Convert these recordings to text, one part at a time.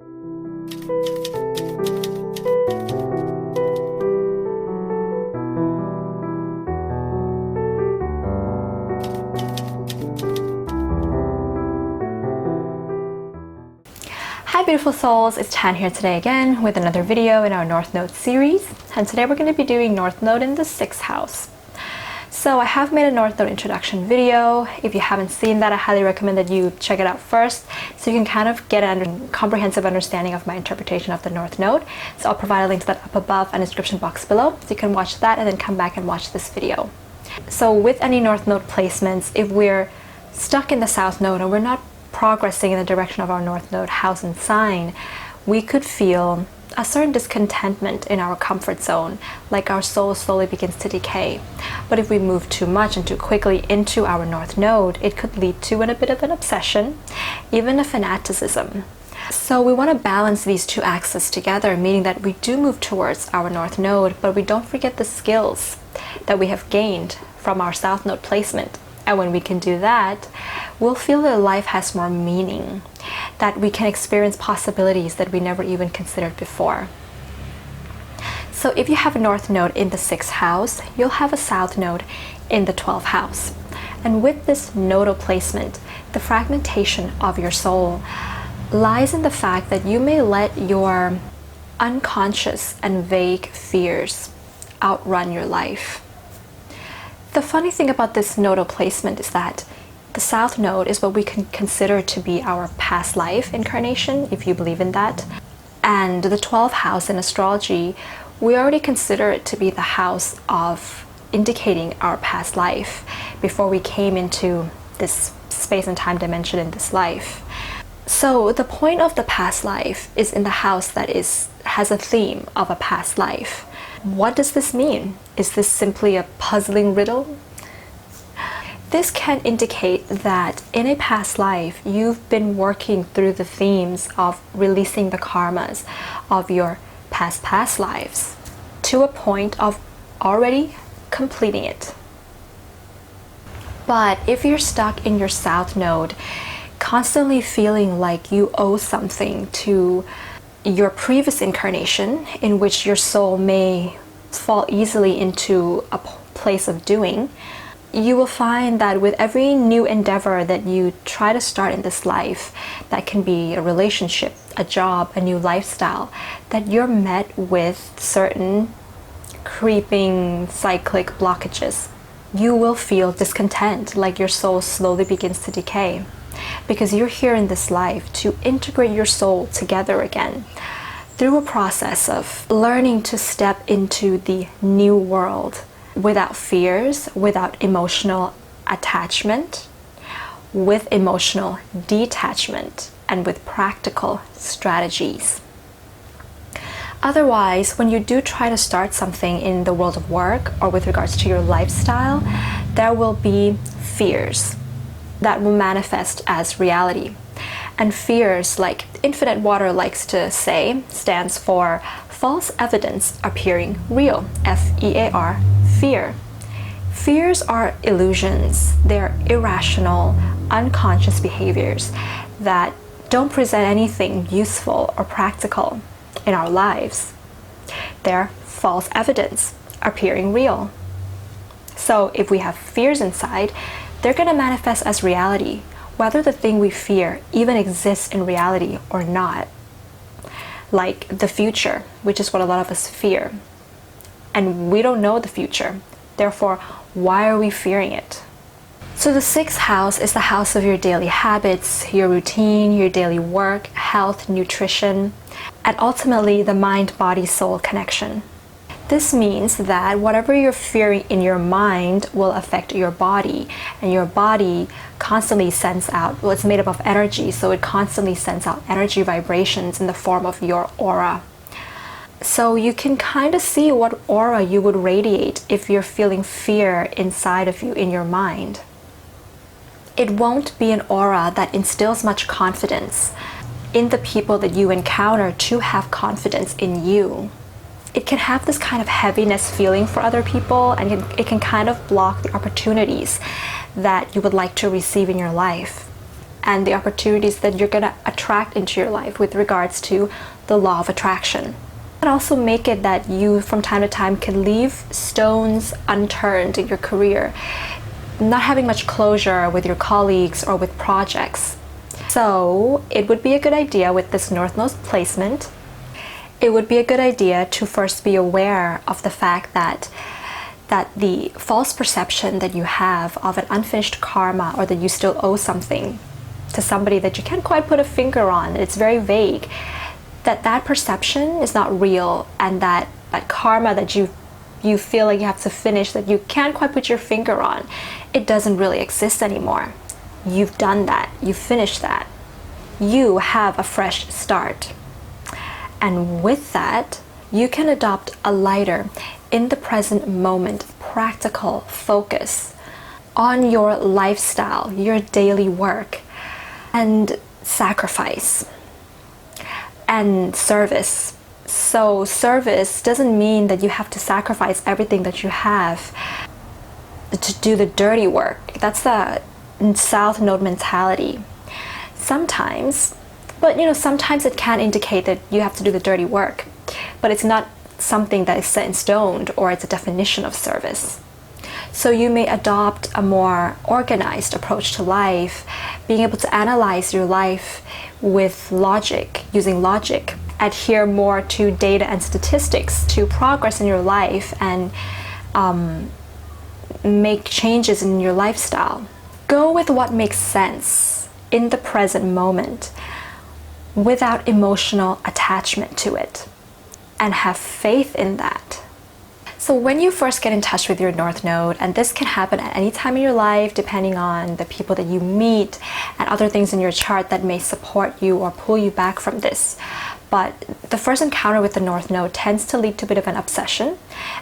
Hi beautiful souls, it's Chan here today again with another video in our North Node series, and today we're going to be doing North Node in the 6th house. So I have made a North Node introduction video. If you haven't seen that, I highly recommend that you check it out first so you can kind of get a comprehensive understanding of my interpretation of the North Node. So I'll provide a link to that up above and description box below, so you can watch that and then come back and watch this video. So with any North Node placements, if we're stuck in the South Node and we're not progressing in the direction of our North Node house and sign, we could feel a certain discontentment in our comfort zone, like our soul slowly begins to decay. But if we move too much and too quickly into our North Node, it could lead to a bit of an obsession, even a fanaticism. So we want to balance these two axes together, meaning that we do move towards our North Node, but we don't forget the skills that we have gained from our South Node placement. And when we can do that, we'll feel that life has more meaning, that we can experience possibilities that we never even considered before. So if you have a North Node in the 6th house, you'll have a South Node in the 12th house. And with this nodal placement, the fragmentation of your soul lies in the fact that you may let your unconscious and vague fears outrun your life. The funny thing about this nodal placement is that the South Node is what we can consider to be our past life incarnation, if you believe in that. And the 12th house in astrology, we already consider it to be the house of indicating our past life before we came into this space and time dimension in this life. So the point of the past life is in the house that has a theme of a past life. What does this mean? Is this simply a puzzling riddle? This can indicate that in a past life, you've been working through the themes of releasing the karmas of your past lives to a point of already completing it. But if you're stuck in your South Node, constantly feeling like you owe something to your previous incarnation, in which your soul may fall easily into a place of doing, you will find that with every new endeavor that you try to start in this life, that can be a relationship, a job, a new lifestyle, that you're met with certain creeping cyclic blockages. You will feel discontent, like your soul slowly begins to decay, because you're here in this life to integrate your soul together again through a process of learning to step into the new world without fears, without emotional attachment, with emotional detachment, and with practical strategies. Otherwise, when you do try to start something in the world of work or with regards to your lifestyle, there will be fears that will manifest as reality. And fears, like Infinite Water likes to say, stands for false evidence appearing real, F-E-A-R, fear. Fears are illusions. They're irrational, unconscious behaviors that don't present anything useful or practical in our lives. They're false evidence appearing real. So if we have fears inside, they're going to manifest as reality, whether the thing we fear even exists in reality or not. Like the future, which is what a lot of us fear. And we don't know the future. Therefore, why are we fearing it? So the 6th house is the house of your daily habits, your routine, your daily work, health, nutrition, and ultimately the mind-body-soul connection. This means that whatever you're fearing in your mind will affect your body, and your body constantly sends out, well, it's made up of energy, so it constantly sends out energy vibrations in the form of your aura. So you can kind of see what aura you would radiate if you're feeling fear inside of you in your mind. It won't be an aura that instills much confidence in the people that you encounter to have confidence in you. It can have this kind of heaviness feeling for other people, and it can kind of block the opportunities that you would like to receive in your life. and the opportunities that you're going to attract into your life with regards to the law of attraction. And also make it that you from time to time can leave stones unturned in your career, not having much closure with your colleagues or with projects. So it would be a good idea with this North Node placement, it would be a good idea to first be aware of the fact that the false perception that you have of an unfinished karma, or that you still owe something to somebody that you can't quite put a finger on, it's very vague, that perception is not real, and that karma that you feel like you have to finish, that you can't quite put your finger on, it doesn't really exist anymore. You've done that. You've finished that. You have a fresh start. And with that, you can adopt a lighter, in the present moment, practical focus on your lifestyle, your daily work, and sacrifice and service. So service doesn't mean that you have to sacrifice everything that you have to do the dirty work. That's the South Node mentality. Sometimes, but sometimes it can indicate that you have to do the dirty work, but it's not something that is set in stone, or it's a definition of service. So you may adopt a more organized approach to life, being able to analyze your life with logic, using logic, adhere more to data and statistics to progress in your life, and make changes in your lifestyle. Go with what makes sense in the present moment without emotional attachment to it, and have faith in that. So when you first get in touch with your North Node, and this can happen at any time in your life depending on the people that you meet and other things in your chart that may support you or pull you back from this. But the first encounter with the North Node tends to lead to a bit of an obsession.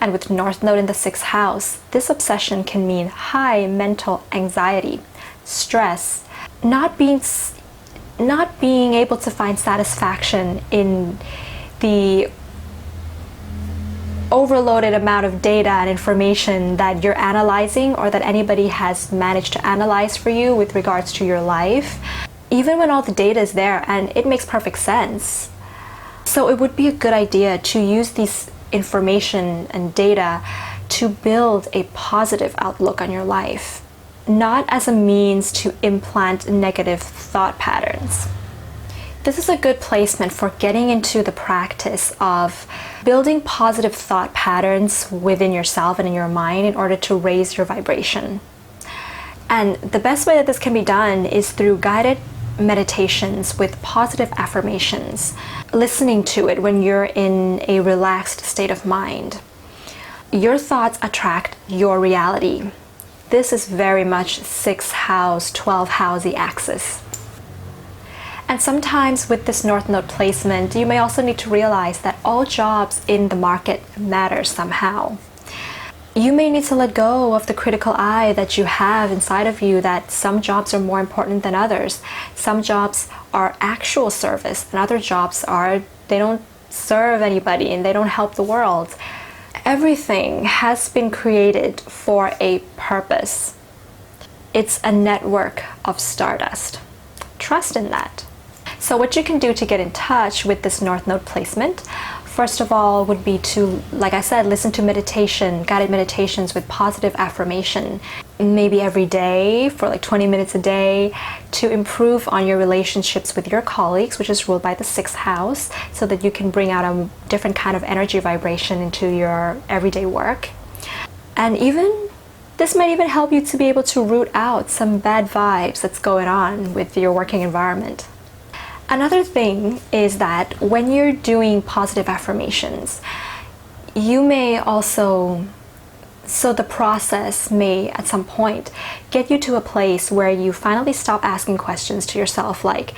And with North Node in the 6th house, this obsession can mean high mental anxiety, stress, not being able to find satisfaction in the overloaded amount of data and information that you're analyzing, or that anybody has managed to analyze for you with regards to your life, even when all the data is there and it makes perfect sense. So it would be a good idea to use these information and data to build a positive outlook on your life, not as a means to implant negative thought patterns. This is a good placement for getting into the practice of building positive thought patterns within yourself and in your mind in order to raise your vibration. And the best way that this can be done is through guided meditations with positive affirmations, listening to it when you're in a relaxed state of mind. Your thoughts attract your reality. This is very much 6th house, 12th housey axis. And sometimes with this North Node placement, you may also need to realize that all jobs in the market matter somehow. You may need to let go of the critical eye that you have inside of you, that some jobs are more important than others. Some jobs are actual service, and other jobs they don't serve anybody and they don't help the world. Everything has been created for a purpose. It's a network of stardust. Trust in that. So what you can do to get in touch with this North Node placement, first of all, would be to, like I said, listen to meditation, guided meditations with positive affirmation, maybe every day for like 20 minutes a day, to improve on your relationships with your colleagues, which is ruled by the 6th house, so that you can bring out a different kind of energy vibration into your everyday work. And this might even help you to be able to root out some bad vibes that's going on with your working environment. Another thing is that when you're doing positive affirmations, you may also, so the process may at some point get you to a place where you finally stop asking questions to yourself like,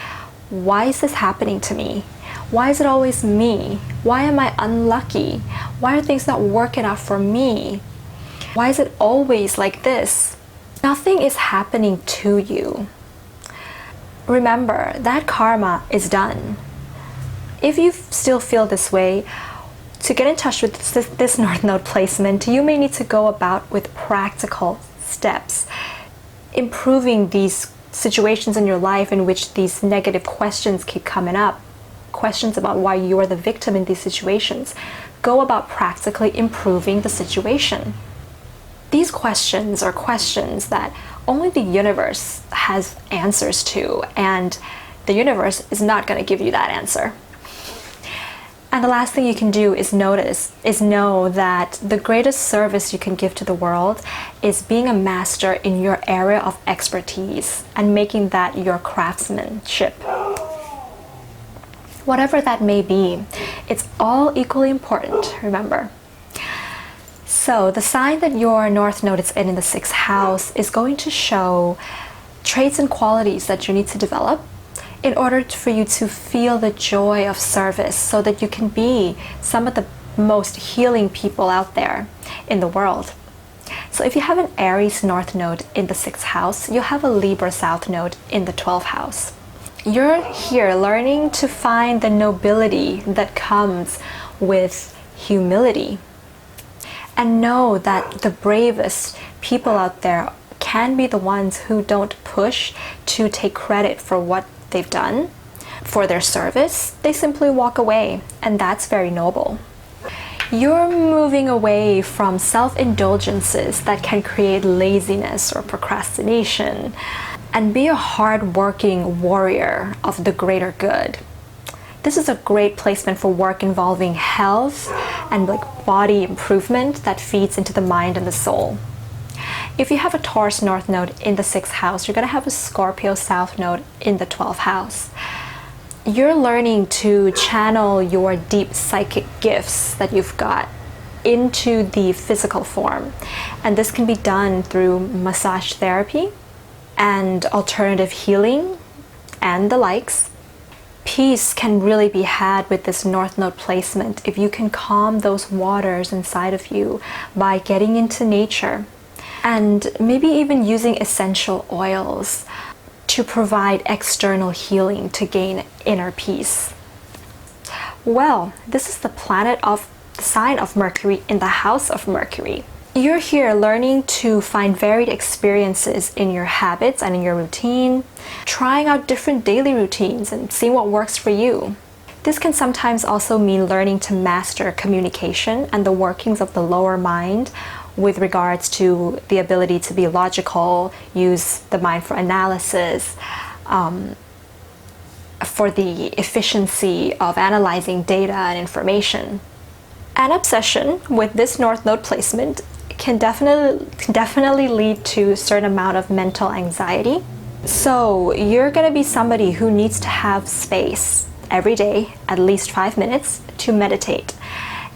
why is this happening to me? Why is it always me? Why am I unlucky? Why are things not working out for me? Why is it always like this? Nothing is happening to you. Remember, that karma is done. If you still feel this way, to get in touch with this North Node placement, you may need to go about with practical steps, improving these situations in your life in which these negative questions keep coming up, questions about why you're the victim in these situations, go about practically improving the situation. These questions are questions that only the universe has answers to, and the universe is not going to give you that answer. And the last thing you can do is know that the greatest service you can give to the world is being a master in your area of expertise and making that your craftsmanship. Whatever that may be, it's all equally important, remember. So the sign that your North Node is in the 6th house is going to show traits and qualities that you need to develop in order for you to feel the joy of service, so that you can be some of the most healing people out there in the world. So if you have an Aries North Node in the 6th house, you'll have a Libra South Node in the 12th house. You're here learning to find the nobility that comes with humility, and know that the bravest people out there can be the ones who don't push to take credit for what they've done, for their service. They simply walk away, and that's very noble. You're moving away from self-indulgences that can create laziness or procrastination, and be a hard-working warrior of the greater good. This is a great placement for work involving health and body improvement that feeds into the mind and the soul. If you have a Taurus North Node in the 6th house, you're going to have a Scorpio South Node in the 12th house. You're learning to channel your deep psychic gifts that you've got into the physical form. And this can be done through massage therapy and alternative healing and the likes. Peace can really be had with this North Node placement if you can calm those waters inside of you by getting into nature, and maybe even using essential oils to provide external healing to gain inner peace. Well, this is the planet of the sign of Mercury in the house of Mercury. You're here learning to find varied experiences in your habits and in your routine, trying out different daily routines and seeing what works for you. This can sometimes also mean learning to master communication and the workings of the lower mind with regards to the ability to be logical, use the mind for analysis, for the efficiency of analyzing data and information. An obsession with this North Node placement can definitely lead to a certain amount of mental anxiety. So you're going to be somebody who needs to have space every day, at least 5 minutes, to meditate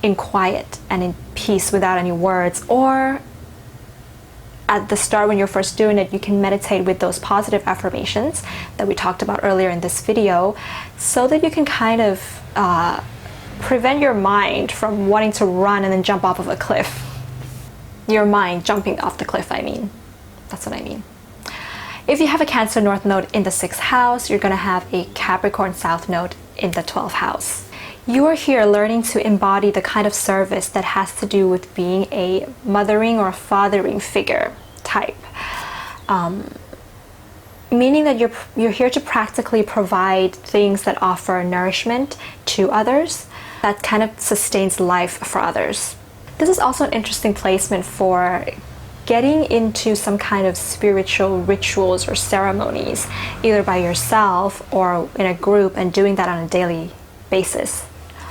in quiet and in peace without any words. Or at the start, when you're first doing it, you can meditate with those positive affirmations that we talked about earlier in this video, so that you can kind of prevent your mind from wanting to run and then jump off of a cliff. Your mind jumping off the cliff, I mean. That's what I mean. If you have a Cancer North Node in the 6th house, you're going to have a Capricorn South Node in the 12th house. You are here learning to embody the kind of service that has to do with being a mothering or fathering figure type. Meaning that you're here to practically provide things that offer nourishment to others, that kind of sustains life for others. This is also an interesting placement for getting into some kind of spiritual rituals or ceremonies, either by yourself or in a group, and doing that on a daily basis.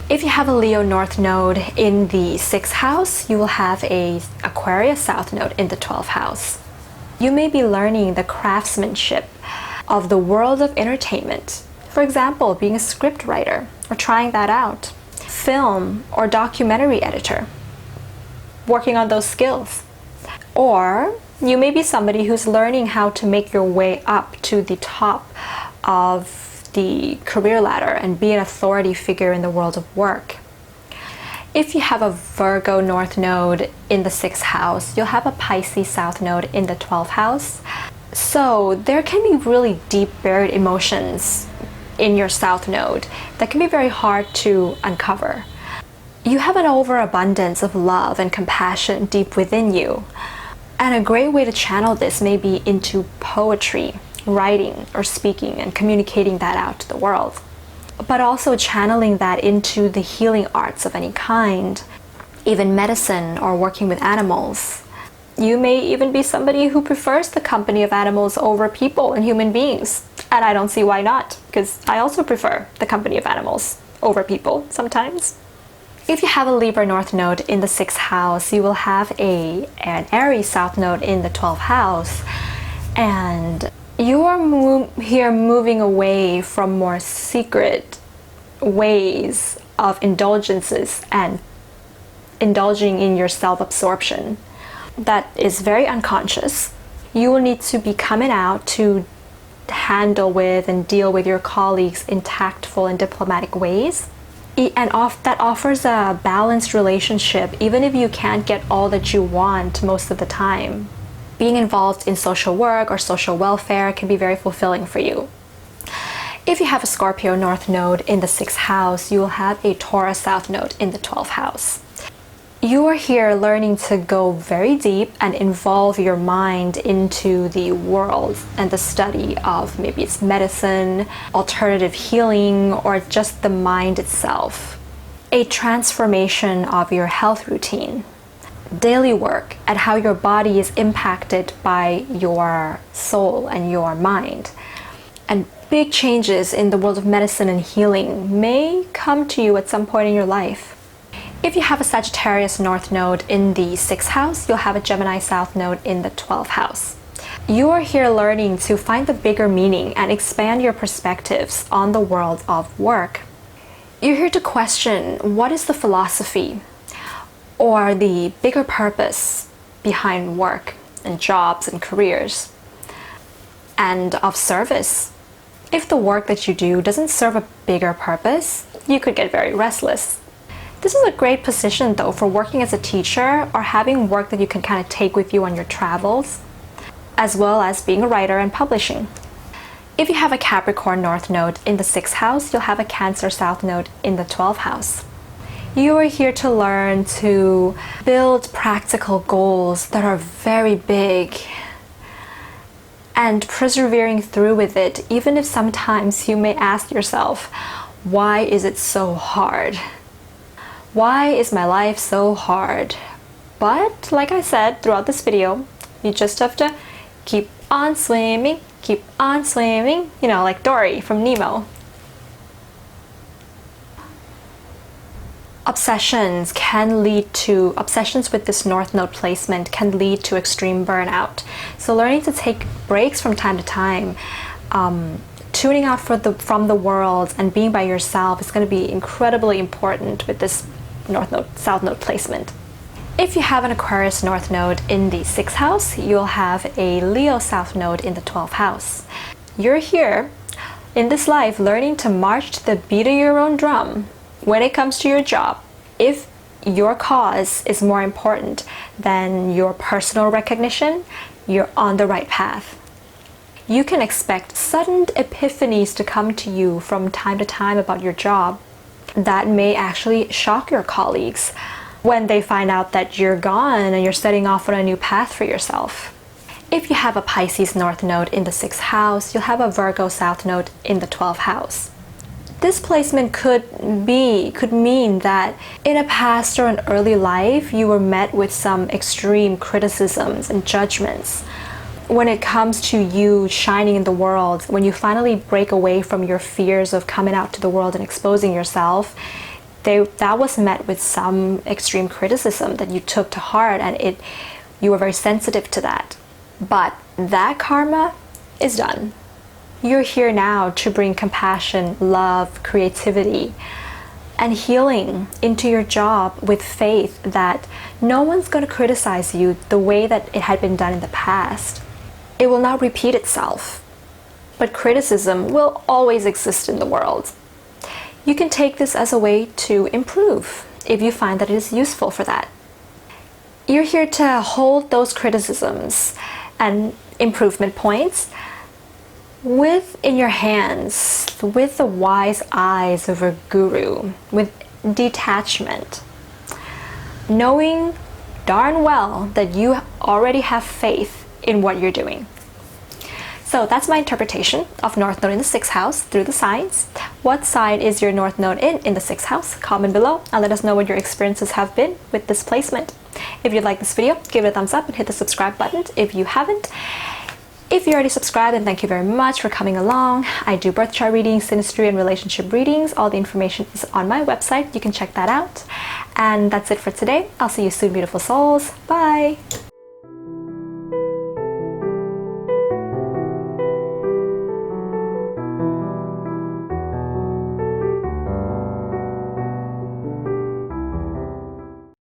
If you have a Leo North Node in the 6th house, you will have a Aquarius South Node in the 12th house. You may be learning the craftsmanship of the world of entertainment. For example, being a script writer or trying that out. Film or documentary editor, working on those skills. Or you may be somebody who's learning how to make your way up to the top of the career ladder and be an authority figure in the world of work. If you have a Virgo North Node in the 6th house, you'll have a Pisces South Node in the 12th house. So there can be really deep buried emotions in your South Node that can be very hard to uncover. You have an overabundance of love and compassion deep within you. And a great way to channel this may be into poetry writing or speaking and communicating that out to the world, but also channeling that into the healing arts of any kind, even medicine or working with animals. You may even be somebody who prefers the company of animals over people and human beings. And I don't see why not, because I also prefer the company of animals over people sometimes. If you have a Libra North Node in the 6th house, you will have an Aries South Node in the 12th house. And you are here moving away from more secret ways of indulgences and indulging in your self-absorption that is very unconscious. You will need to be coming out to handle with and deal with your colleagues in tactful and diplomatic ways. And that offers a balanced relationship, even if you can't get all that you want most of the time. Being involved in social work or social welfare can be very fulfilling for you. If you have a Scorpio North Node in the 6th house, you will have a Taurus South Node in the 12th house. You are here learning to go very deep and involve your mind into the world and the study of maybe it's medicine, alternative healing, or just the mind itself. A transformation of your health routine, daily work, and how your body is impacted by your soul and your mind. And big changes in the world of medicine and healing may come to you at some point in your life. If you have a Sagittarius North Node in the 6th house, you'll have a Gemini South Node in the 12th house. You are here learning to find the bigger meaning and expand your perspectives on the world of work. You're here to question what is the philosophy or the bigger purpose behind work and jobs and careers and of service. If the work that you do doesn't serve a bigger purpose, you could get very restless. This is a great position though for working as a teacher or having work that you can kind of take with you on your travels, as well as being a writer and publishing. If you have a Capricorn North Node in the 6th house, you'll have a Cancer South Node in the 12th house. You are here to learn to build practical goals that are very big and persevering through with it, even if sometimes you may ask yourself, why is it so hard? Why is my life so hard? But like I said throughout this video, you just have to keep on swimming, you know, like Dory from Nemo. Obsessions with this North Node placement can lead to extreme burnout. So learning to take breaks from time to time, tuning out from the world and being by yourself is going to be incredibly important with this North Node, South Node placement. If you have an Aquarius North Node in the 6th house, you'll have a Leo South Node in the 12th house. You're here in this life learning to march to the beat of your own drum when it comes to your job. If your cause is more important than your personal recognition, you're on the right path. You can expect sudden epiphanies to come to you from time to time about your job that may actually shock your colleagues when they find out that you're gone and you're setting off on a new path for yourself. If you have a Pisces North Node in the 6th house, you'll have a Virgo South Node in the 12th house. This placement could mean that in a past or an early life, you were met with some extreme criticisms and judgments. When it comes to you shining in the world, when you finally break away from your fears of coming out to the world and exposing yourself, that was met with some extreme criticism that you took to heart, and you were very sensitive to that. But that karma is done. You're here now to bring compassion, love, creativity, and healing into your job with faith that no one's going to criticize you the way that it had been done in the past. It will not repeat itself, but criticism will always exist in the world. You can take this as a way to improve if you find that it is useful for that. You're here to hold those criticisms and improvement points in your hands, with the wise eyes of a guru, with detachment, knowing darn well that you already have faith in what you're doing. So that's my interpretation of North Node in the 6th house through the signs. What sign is your North Node in the 6th house? Comment below and let us know what your experiences have been with this placement. If you like this video, give it a thumbs up and hit the subscribe button if you haven't. If you already subscribed, then thank you very much for coming along. I do birth chart readings, synastry, and relationship readings. All the information is on my website. You can check that out. And that's it for today. I'll see you soon, beautiful souls. Bye.